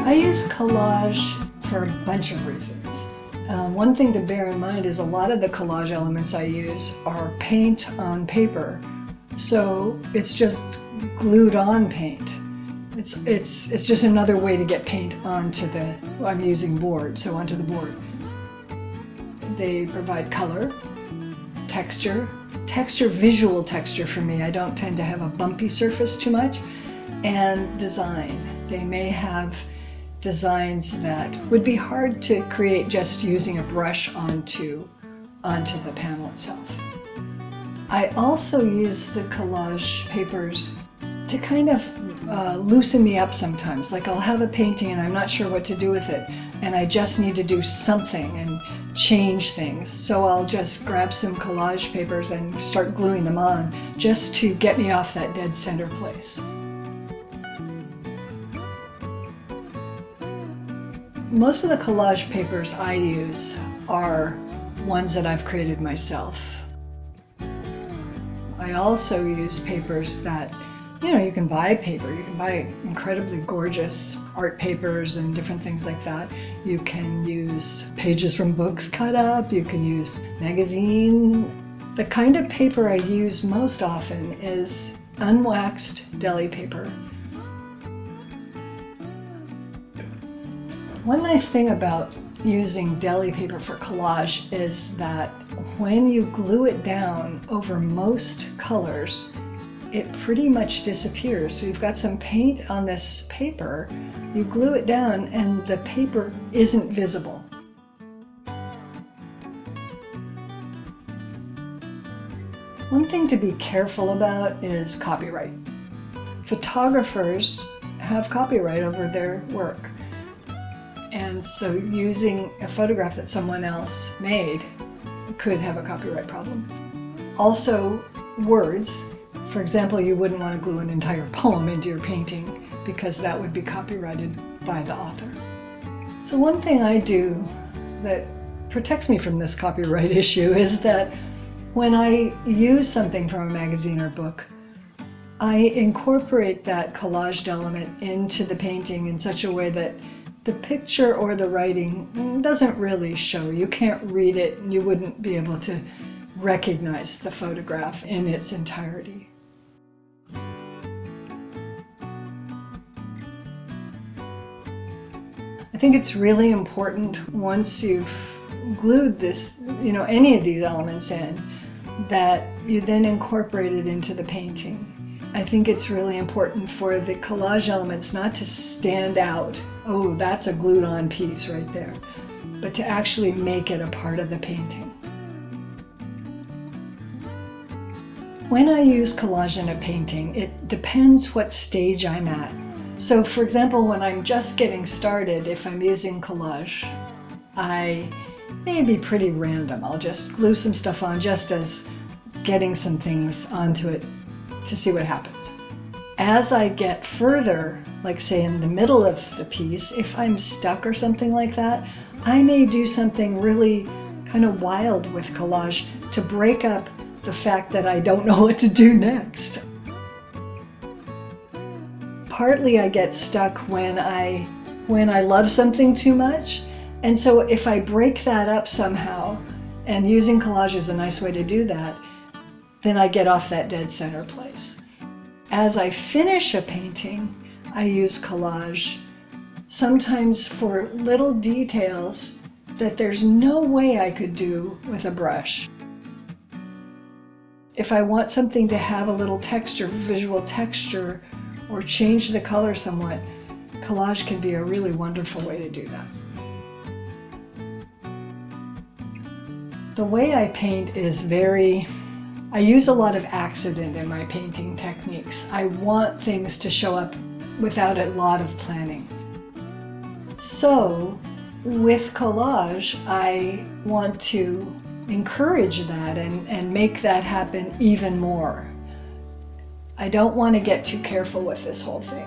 I use collage for a bunch of reasons. One thing to bear in mind is a lot of the collage elements I use are paint on paper, so it's just glued on paint. It's just another way to get paint onto I'm using board, so onto the board. They provide color, texture, visual texture for me. I don't tend to have a bumpy surface too much, and design. They may have designs that would be hard to create just using a brush onto the panel itself. I also use the collage papers to kind of loosen me up sometimes. Like I'll have a painting and I'm not sure what to do with it, and I just need to do something and change things. So I'll just grab some collage papers and start gluing them on just to get me off that dead center place. Most of the collage papers I use are ones that I've created myself. I also use papers that, you can buy paper. You can buy incredibly gorgeous art papers and different things like that. You can use pages from books cut up. You can use magazine. The kind of paper I use most often is unwaxed deli paper. One nice thing about using deli paper for collage is that when you glue it down over most colors, it pretty much disappears. So you've got some paint on this paper, you glue it down and the paper isn't visible. One thing to be careful about is copyright. Photographers have copyright over their work. And so using a photograph that someone else made could have a copyright problem. Also, words. For example, you wouldn't want to glue an entire poem into your painting because that would be copyrighted by the author. So one thing I do that protects me from this copyright issue is that when I use something from a magazine or book, I incorporate that collaged element into the painting in such a way that the picture or the writing doesn't really show. You can't read it and you wouldn't be able to recognize the photograph in its entirety. I think it's really important once you've glued this, any of these elements in, that you then incorporate it into the painting. I think it's really important for the collage elements not to stand out, oh, that's a glued on piece right there, but to actually make it a part of the painting. When I use collage in a painting, it depends what stage I'm at. So for example, when I'm just getting started, if I'm using collage, I may be pretty random. I'll just glue some stuff on just as getting some things onto it to see what happens. As I get further, like say in the middle of the piece, if I'm stuck or something like that, I may do something really kind of wild with collage to break up the fact that I don't know what to do next. Partly I get stuck when I love something too much, and so if I break that up somehow, and using collage is a nice way to do that, then I get off that dead center place. As I finish a painting, I use collage, sometimes for little details that there's no way I could do with a brush. If I want something to have a little texture, visual texture, or change the color somewhat, collage can be a really wonderful way to do that. The way I paint is I use a lot of accident in my painting techniques. I want things to show up without a lot of planning. So with collage, I want to encourage that and make that happen even more. I don't want to get too careful with this whole thing.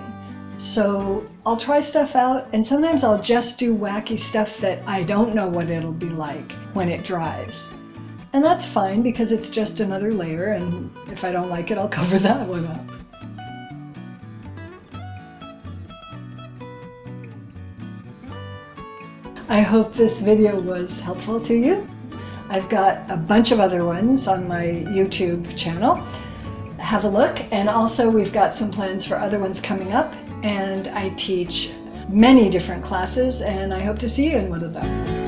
So I'll try stuff out, and sometimes I'll just do wacky stuff that I don't know what it'll be like when it dries. And that's fine because it's just another layer, and if I don't like it, I'll cover that one up. I hope this video was helpful to you. I've got a bunch of other ones on my YouTube channel. Have a look, and also we've got some plans for other ones coming up, and I teach many different classes, and I hope to see you in one of them.